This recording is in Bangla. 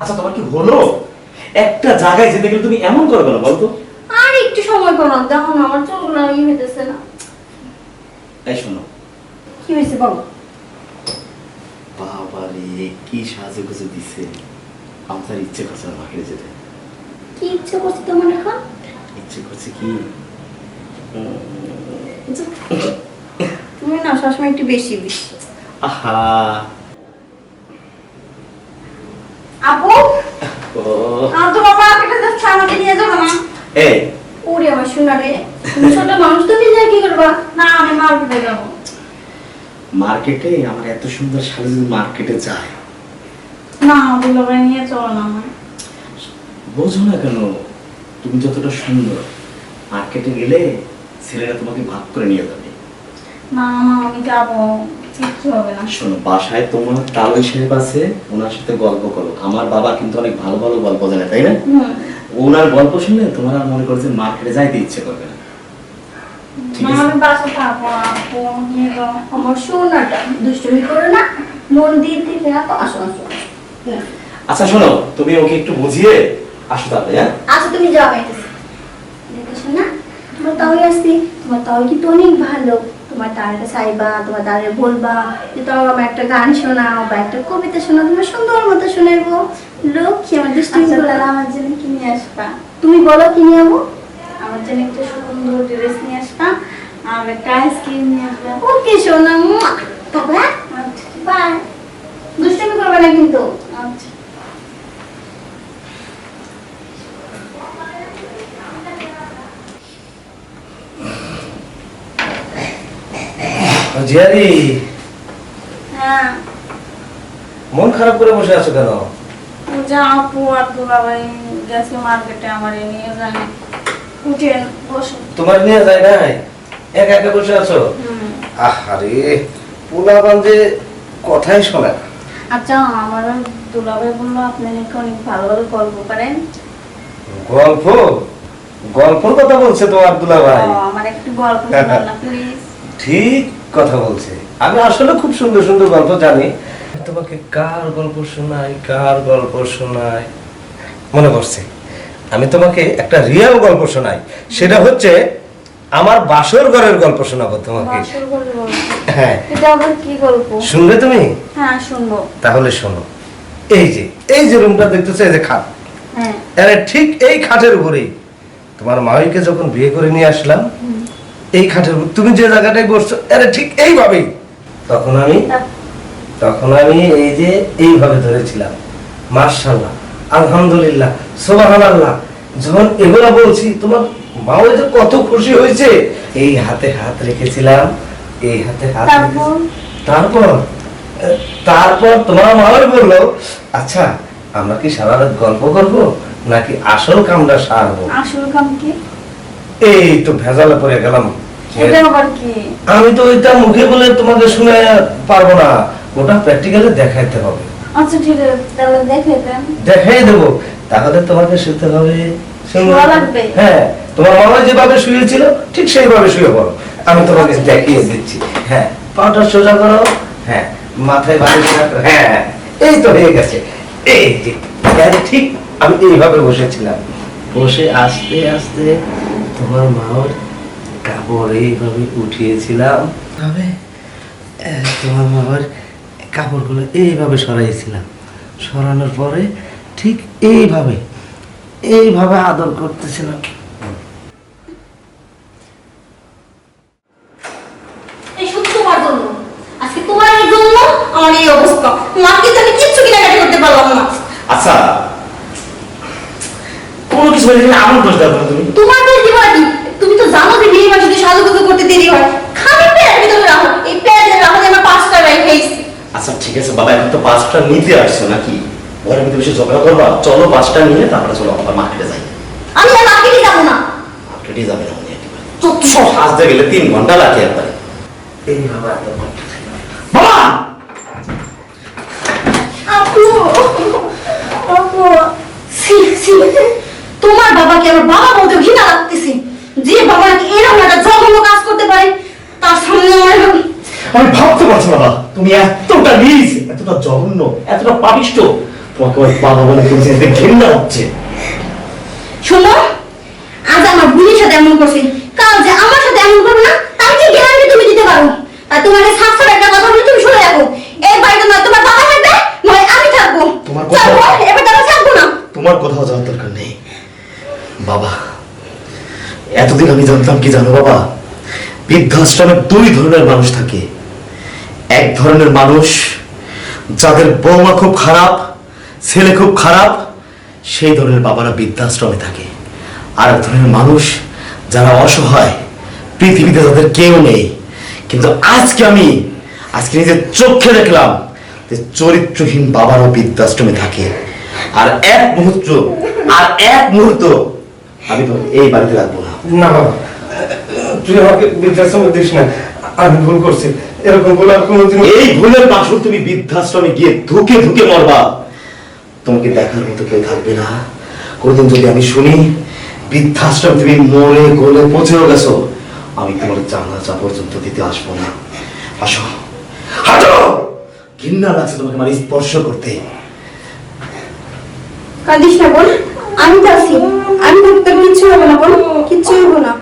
আচ্ছা তোমার কি হলো? একটা জায়গায় যেতে গেলে তুমি এমন করবে না বলতো? আর একটু সময় করো, দেখো না আমার চোখগুলো ইয়ে হইতেছে না। এই শোনো, কি হয়েছে বলো। বাবা রে কি সাজুগুজু দিছে, আমার ইচ্ছে করছে না মার্কেটে যেতে। কি ইচ্ছে করছে তোমার এখন? ইচ্ছে করছে কি, তুমি না সবসময় একটু বেশি বেশি। আহা আপু ও তো বাবা একটা যাচ্ছে, আমাকে নিয়ে যাবো না? এই ওরে আমার শোনা রে, তুমি ছোট মানুষ, তুমি যা কি করবা? না আমি মার্কেটে যাবো। মার্কেটে আমার এত সুন্দর শাড়ি যদি মার্কেটে যায়, না ওগুলো নিয়ে চলো না আমার। বোঝো না কেন, তুমি যতটা সুন্দর মার্কেটে গেলে ছেলেরা তোমাকে ভাগ করে নিয়ে যাবে। না মা আমি যাবো, কিচ্ছু হবে না। শোনো, বাসায় তোমার তালই সাহেব আছে, ওনার সাথে গল্প করো। আমার বাবা কিন্তু অনেক ভালো ভালো গল্প জানে, তাই না? ওনার গল্প শুনলে তোমার আর মনে করছে মার্কেটে যাইতে ইচ্ছে করবে না। ঠিক না আছে? আমি বাসা থাকবো, আপু নিয়ে যাও। আমার সোনাটা দুষ্টুমি করে না, মন দিয়ে দিলে আসো আসো আসো। আচ্ছা শোনো, তুমি ওকে একটু বুঝিয়ে আসো তাহলে। হ্যাঁ আচ্ছা তুমি যাও আইতেছি। দেখো না তোমার তাওই আসছি, তোমার তাওই কিন্তু অনেক ভালো। তোমার তারে চাইবা, তোমার তারে বলবা যে তাও আমার একটা গান শোনাও বা একটা কবিতা শোনাও, তোমার সুন্দর মতো শোনাবো। লক্ষ্মী আমার দুষ্টুমি করে। আমার জন্য কি নিয়ে আসবা? তুমি বলো কি নিয়ে যাবো? আমার জন্য একটা সুন্দর ড্রেস নিয়ে আসবা আর একটা আইসক্রিম নিয়ে আসবা। ওকে সোনা, তবে বাই। দুষ্টুমি করবে না কিন্তু। আচ্ছা জিয়ারি, হ্যাঁ। মন খারাপ করে বসে আছো কেন? যা আপু আর দুলাভাই গেছে মার্কেটে, আমার নিয়ে যায়। উঠেন বসো। তোমার নিয়ে যায় নাই, একা একা বসে আছো? আহারে, পোলাপান যে কথাই শোনে না। আচ্ছা আমার দুলাভাই বললো আপনি নাকি অনেক ভালো ভালো গল্প পারেন। গল্প? গল্পর কথা বলছে তো আব্দুল্লাহ ভাই? আমার একটু গল্প শোনান না প্লিজ। ঠিক কথা বলছে, আমি আসলে খুব সুন্দর সুন্দর গল্প জানি। তোমাকে কার গল্প শোনাই, কার গল্প শোনাই, মনে পড়ছে। আমি তোমাকে একটা রিয়েল গল্প শোনাই, সেটা হচ্ছে আমার বাসর ঘরের গল্প শোনাবো তোমাকে। বাসর ঘরের গল্প? হ্যাঁ। এটা আবার কি গল্প? শুনবে তুমি? হ্যাঁ শুনবো। তাহলে শোনো। এই যে রুমটা দেখতেছো, এই যে খাট, হ্যাঁ। আরে ঠিক এই খাটের উপরেই তোমার মাইকে যখন বিয়ে করে নিয়ে আসলাম, এই খাটের উপর তুমি যে জায়গাটায় বসছো, আরে ঠিক এইভাবেই তখন আমি এই যে এইভাবে ধরেছিলাম। মাশাআল্লাহ, আলহামদুলিল্লাহ, সুবহানাল্লাহ, যখন এগুলা বলছি তোমার মাও যে কত খুশি হয়েছে। এই হাতে হাত রেখেছিলাম, এই হাতে হাত তারপর তোমার মা বললো, আচ্ছা আমরা কি সারা রাত গল্প করব নাকি আসল কামটা সারবো? আসল কাম কি? এই তো ভেজালে পড়ে গেলাম। এটা আবার কি? আমি তো ওইটা মুখে বলে তোমাকে শুনে পারবো না, ওটা প্র্যাকটিক্যালি দেখাইতে হবে। আচ্ছা ঠিক আছে, তাহলে দেখাই দেবো। তাহলে তোমাকে শুতে হবে, শোয়া লাগবে। হ্যাঁ, তোমার মামা যেভাবে শুয়েছিল ঠিক সেইভাবে শুয়ে পড়ো, আমি তোমাকে দেখিয়ে দিচ্ছি। হ্যাঁ, পাটা সোজা করো, হ্যাঁ, মাথায় বালিশ রাখো, হ্যাঁ, এই তো হয়ে গেছে। এই যে ঠিক আমি এইভাবে বসেছিলাম, বসে আস্তে আস্তে তোমার মার কাপড় এইভাবে উঠিয়েছিলাম, তোমার মামার কাপড়গুলো এইভাবে সরাইছিলাম, সরানোর পরে ঠিক এইভাবে আদর করতেছিলাম। তোমার জন্য আজকে তোমার জন্য আমার এই অবস্থা। মাকে তো আমি কিচ্ছু কেনাকাটা করতে পারলাম না। আচ্ছা কোনো কিছু বলে আমার দোষ দাও তুমি। তোমার দোষ দিব কি? তুমি তো জানো যে বিয়ে মাসে সাজুগুজু করতে দেরি হয়। খালি পেট ভিতরে রাখো, এই পেটে রাখো যে আমার 5টা রাইখেছি। আচ্ছা ঠিক আছে বাবা, এখন তো 5টা নিতে আসছো নাকি? ঘরের মধ্যে বেশি ঝগড়া করবা, চলো 5টা নিয়ে তারপরে চলো আবার মার্কেটে যাই। আমি আর মার্কেটে যাবো না। মার্কেটে যাবে না উনি একেবারে, চোদ্দ সাজতে গেলে 3 ঘন্টা লাগে একবারে। এইভাবে আদর করতেছিলাম। বাবা আপু আপু সি সি, তোমার বাবাকে আমার বাবা বলতে ঘৃণা লাগতেছে। যে বাবা নাকি এরকম একটা জঘন্য কাজ করতে পারে, তার সামনে আমি ভাবতে পারছি বাবা, তুমি এতটা নিজ, এতটা জঘন্য, এতটা পাপিষ্ট, তোমাকে আমার বাবা বলে তুমি চিনতে ঘৃণা হচ্ছে। শোনো, আজ আমার বোনের সাথে এমন করছে, কাল যে আমার সাথে এমন করবে না তার কি গ্যারান্টি তুমি দিতে পারো? আর তোমার এই সাফসার একটা কথা বলে তুমি শুনে রাখো, এই বাড়িতে নয় তোমার বাবা থাকবে নয় আমি থাকবো। তোমার কথা- চলো, এবার তারা থাকবো না। তোমার কোথাও যাওয়ার দরকার নেই বাবা। এতদিন আমি জানতাম কি জানো বাবা, বৃদ্ধাশ্রমে দুই ধরনের মানুষ থাকে। এক ধরনের মানুষ যাদের বৌমা খুব খারাপ, ছেলে খুব খারাপ, সেই ধরনের বাবারা বৃদ্ধাশ্রমে থাকে। আর এক ধরনের মানুষ যারা অসহায়, পৃথিবীতে যাদের কেউ নেই। কিন্তু আজকে নিজের চোখে দেখলাম যে চরিত্রহীন বাবারও বৃদ্ধাশ্রমে থাকে। আর এক মুহূর্ত আমি তো এই বাড়িতে রাখবো না। না বাবা, তুই আমাকে বৃদ্ধাশ্রমে দিস না, আমি ভুল করছি। এরকম বলে আর কোনোদিন এই ভুলের মাসুল তুমি বৃদ্ধাশ্রমে গিয়ে ধুকে ধুকে মরবা। তোমাকে দেখার মতো কেউ থাকবে না। কোনদিন যদি আমি শুনি বৃদ্ধাশ্রম তুমি মরে গলে পচেও গেছো, আমি তোমার জানাজা পর্যন্ত দিতে আসবো না। আসো, হাঁটো। ঘৃণা লাগছে তোমাকে আমার স্পর্শ করতে। কাঁদিস না বোন, আমি তো আছি, আমি তো তোর কিচ্ছু হবে না বোন, কিচ্ছু হবে না।